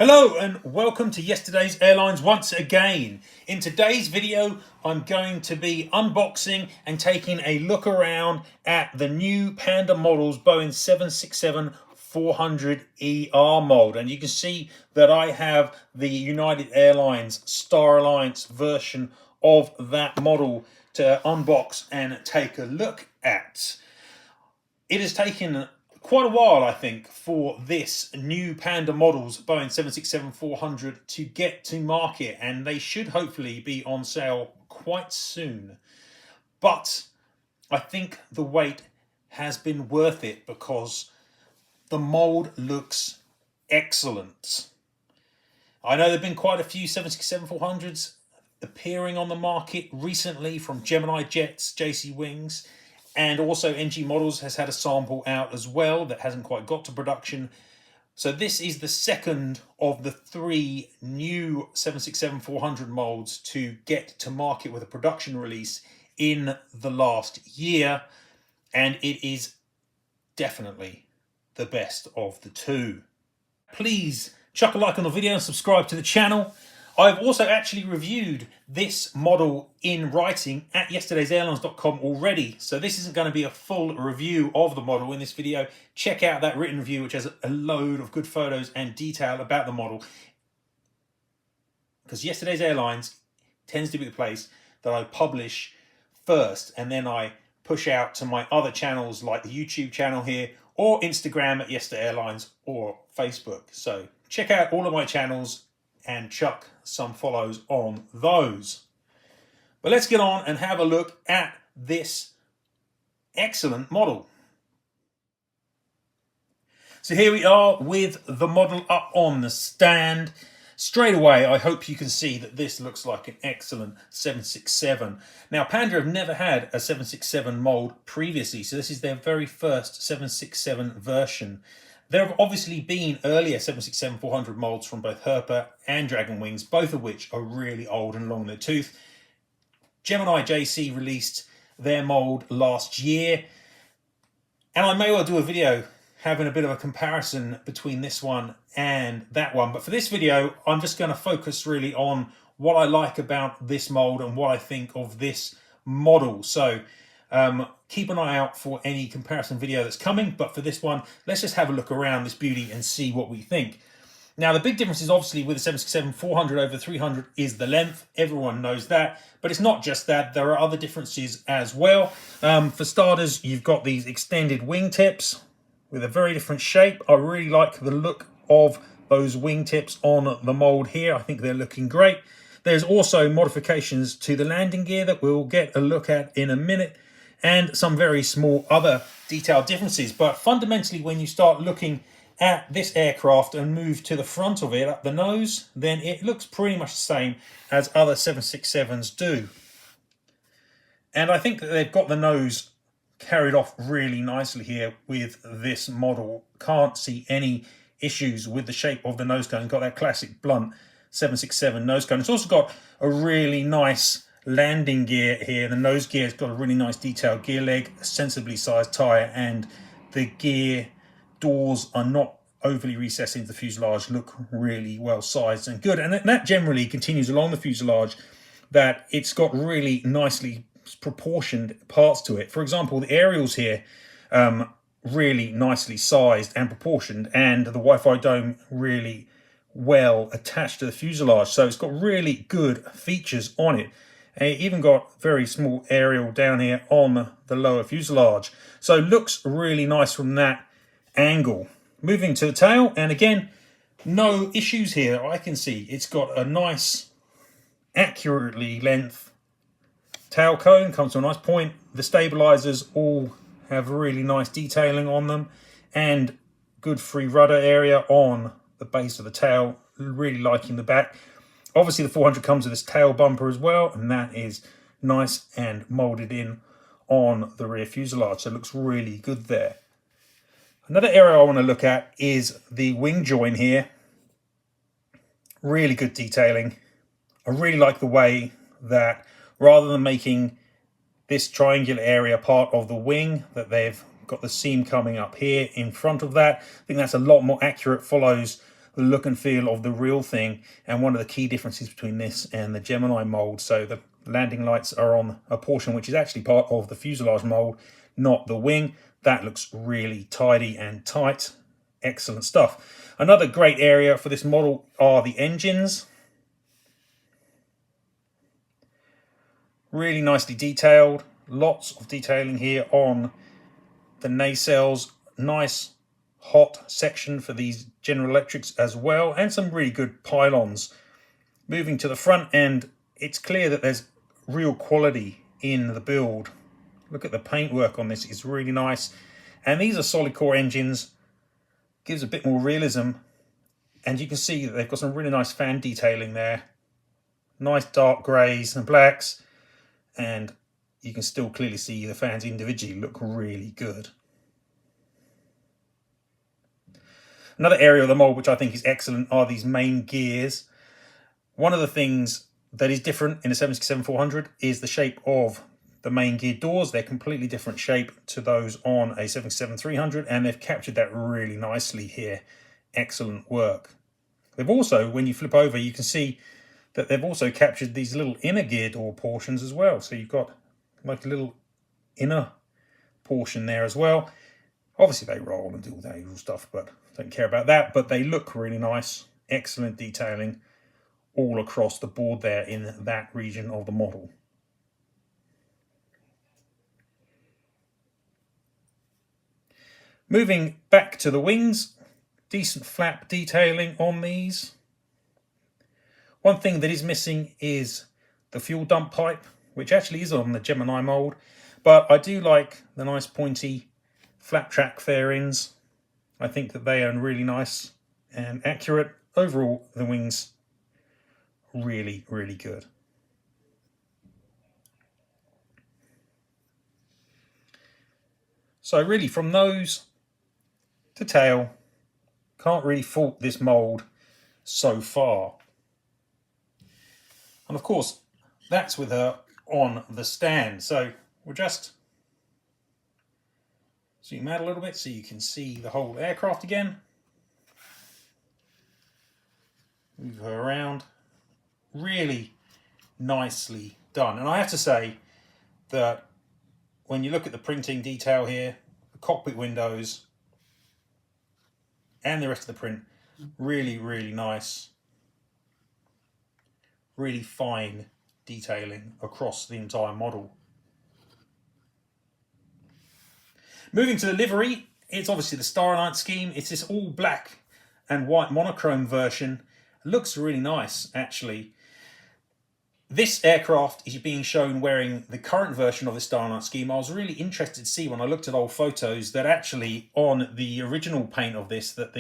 Hello and welcome to Yesterday's Airlines once again. In today's video, I'm going to be unboxing and taking a look around at the new Panda Models Boeing 767-400ER mold. And you can see that I have the United Airlines Star Alliance version of that model to unbox and take a look at. It has taken quite a while, I think, for this new Panda Models Boeing 767-400 to get to market, and they should hopefully be on sale quite soon. But I think the wait has been worth it because the mold looks excellent. I know there have been quite a few 767-400s appearing on the market recently from Gemini Jets, JC Wings, and also NG Models has had a sample out as well that hasn't quite got to production. So this is the second of the three new 767-400 molds to get to market with a production release in the last year. And it is definitely the best of the two. Please chuck a like on the video and subscribe to the channel. I've also actually reviewed this model in writing at yesterdaysairlines.com already, so this isn't going to be a full review of the model in this video. Check out that written review, which has a load of good photos and detail about the model, because Yesterday's Airlines tends to be the place that I publish first, and then I push out to my other channels like the YouTube channel here, or Instagram at Yesterday Airlines, or Facebook. So check out all of my channels and chuck some follows on those. But let's get on and have a look at this excellent model. So here we are with the model up on the stand. Straight away, I hope you can see that this looks like an excellent 767. Now, Panda have never had a 767 mold previously, so this is their very first 767 version. There have obviously been earlier 767-400 molds from both Herpa and Dragon Wings, both of which are really old and long in the tooth. Gemini JC released their mold last year, and I may well do a video having a bit of a comparison between this one and that one. But for this video, I'm just going to focus really on what I like about this mold and what I think of this model. So keep an eye out for any comparison video that's coming, but for this one, let's just have a look around this beauty and see what we think. Now, the big difference is obviously with the 767-400 over 300 is the length. Everyone knows that, but it's not just that. There are other differences as well. For starters, you've got these extended wingtips with a very different shape. I really like the look of those wingtips on the mold here. I think they're looking great. There's also modifications to the landing gear that we'll get a look at in a minute, and some very small other detailed differences. But fundamentally, when you start looking at this aircraft and move to the front of it, up the nose, then it looks pretty much the same as other 767s do. And I think that they've got the nose carried off really nicely here with this model. Can't see any issues with the shape of the nose cone. Got that classic blunt 767 nose cone. It's also got a really nice landing gear here. The nose gear has got a really nice detailed gear leg, a sensibly sized tyre, and the gear doors are not overly recessed into the fuselage, look really well sized and good. And that generally continues along the fuselage, that it's got really nicely proportioned parts to it. For example, the aerials here, really nicely sized and proportioned, and the Wi-Fi dome really well attached to the fuselage. So it's got really good features on it. And it even got very small aerial down here on the lower fuselage. So looks really nice from that angle. Moving to the tail, and again, no issues here I can see. It's got a nice, accurately length tail cone, comes to a nice point. The stabilisers all have really nice detailing on them, and good free rudder area on the base of the tail. Really liking the back. Obviously, the 400 comes with this tail bumper as well, and that is nice and moulded in on the rear fuselage, so it looks really good there. Another area I want to look at is the wing join here. Really good detailing. I really like the way that rather than making this triangular area part of the wing, that they've got the seam coming up here in front of that. I think that's a lot more accurate, follows the look and feel of the real thing, and one of the key differences between this and the Gemini mould. So the landing lights are on a portion which is actually part of the fuselage mould, not the wing. That looks really tidy and tight. Excellent stuff. Another great area for this model are the engines. Really nicely detailed. Lots of detailing here on the nacelles. Nice hot section for these General Electrics as well, and some really good pylons. Moving to the front end, it's clear that there's real quality in the build. Look at the paintwork on this, it's really nice. And these are solid core engines, gives a bit more realism, and you can see that they've got some really nice fan detailing there. Nice dark greys and blacks, and you can still clearly see the fans individually look really good. Another area of the mould which I think is excellent are these main gears. One of the things that is different in the 767-400 is the shape of the main gear doors. They're completely different shape to those on a 767-300, and they've captured that really nicely here. Excellent work. They've also, when you flip over, you can see that they've also captured these little inner gear door portions as well. So you've got like a little inner portion there as well. Obviously they roll and do all that usual stuff, but don't care about that. But they look really nice. Excellent detailing all across the board there in that region of the model. Moving back to the wings, decent flap detailing on these. One thing that is missing is the fuel dump pipe, which actually is on the Gemini mould, but I do like the nice pointy flap track fairings. I think that they are really nice and accurate. Overall, the wings really, really good. So really, from nose to tail, can't really fault this mould so far. And of course, that's with her on the stand. So we'll just zoom out a little bit so you can see the whole aircraft again. Move her around. Really nicely done. And I have to say that when you look at the printing detail here, the cockpit windows and the rest of the print, really, really nice. Really fine detailing across the entire model. Moving to the livery, it's obviously the Starlight scheme. It's this all black and white monochrome version. It looks really nice, actually. This aircraft is being shown wearing the current version of the Starlight scheme. I was really interested to see when I looked at old photos that actually on the original paint of this, that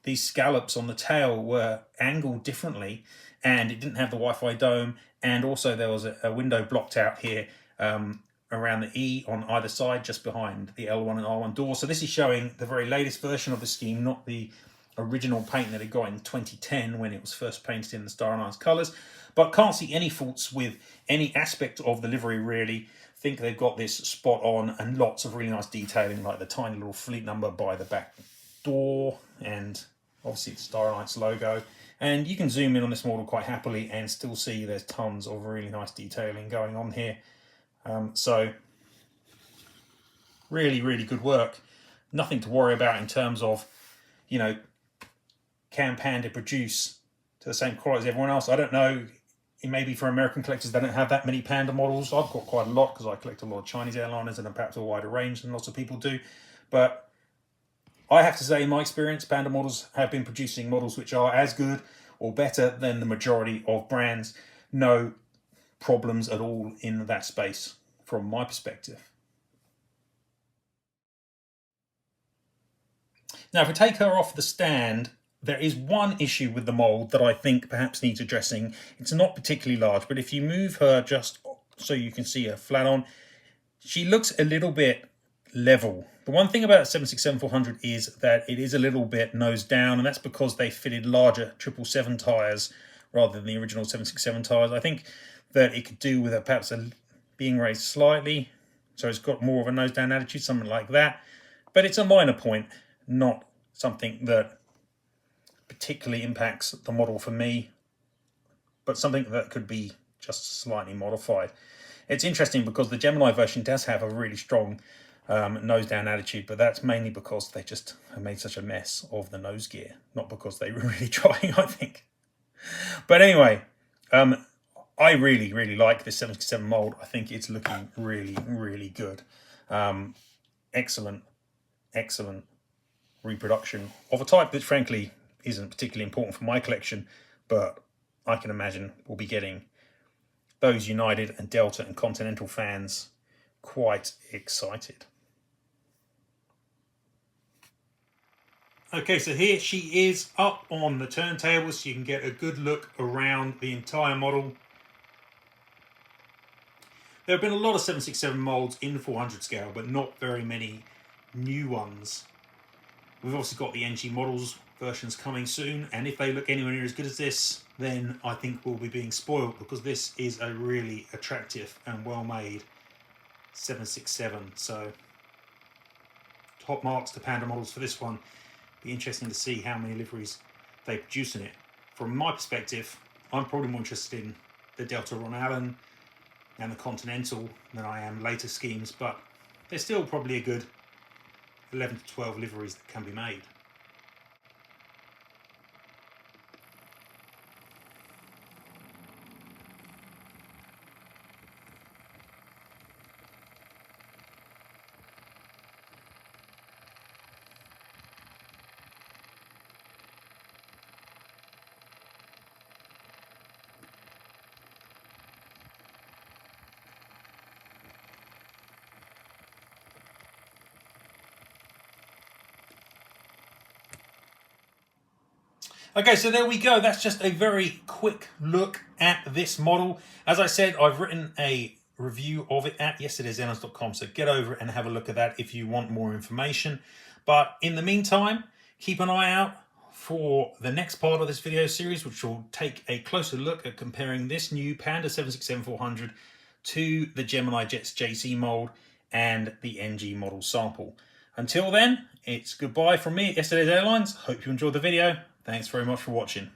these scallops on the tail were angled differently, and it didn't have the Wi-Fi dome, and also there was a window blocked out here around the E on either side, just behind the L1 and R1 door. So this is showing the very latest version of the scheme, not the original paint that it got in 2010 when it was first painted in the Star Alliance colours. But can't see any faults with any aspect of the livery, really. Think they've got this spot on, and lots of really nice detailing, like the tiny little fleet number by the back door, and obviously the Star Alliance logo. And you can zoom in on this model quite happily and still see there's tons of really nice detailing going on here. So really, really good work. Nothing to worry about in terms of, you know, can Panda produce to the same quality as everyone else? I don't know. Maybe for American collectors, they don't have that many Panda models. I've got quite a lot because I collect a lot of Chinese airliners and perhaps a wider range than lots of people do. But I have to say, in my experience, Panda Models have been producing models which are as good or better than the majority of brands. No problems at all in that space from my perspective. Now, if we take her off the stand, there is one issue with the mould that I think perhaps needs addressing. It's not particularly large, but if you move her just so you can see her flat on, she looks a little bit level. The one thing about 767-400 is that it is a little bit nose down, and that's because they fitted larger 777 tyres rather than the original 767 tyres. I think that it could do with perhaps being raised slightly, so it's got more of a nose down attitude, something like that. But it's a minor point, not something that particularly impacts the model for me, but something that could be just slightly modified. It's interesting because the Gemini version does have a really strong nose down attitude, but that's mainly because they just have made such a mess of the nose gear, not because they were really trying, I think. But anyway, I really like this 77 mould. I think it's looking really good. Excellent reproduction of a type that frankly isn't particularly important for my collection, but I can imagine we'll be getting those United and Delta and Continental fans quite excited. Okay, so here she is up on the turntable, so you can get a good look around the entire model. There have been a lot of 767 moulds in 400 scale, but not very many new ones. We've also got the NG Models versions coming soon, and if they look anywhere near as good as this, then I think we'll be being spoiled, because this is a really attractive and well-made 767. So top marks to Panda Models for this one. Be interesting to see how many liveries they produce in it. From my perspective, I'm probably more interested in the Delta Ron Allen and the Continental than I am later schemes, but there's still probably a good 11 to 12 liveries that can be made. Okay, so there we go. That's just a very quick look at this model. As I said, I've written a review of it at yesterdaysairlines.com, so get over and have a look at that if you want more information. But in the meantime, keep an eye out for the next part of this video series, which will take a closer look at comparing this new Panda 767-400 to the Gemini Jets JC mould and the NG model sample. Until then, it's goodbye from me at Yesterday's Airlines. Hope you enjoyed the video. Thanks very much for watching.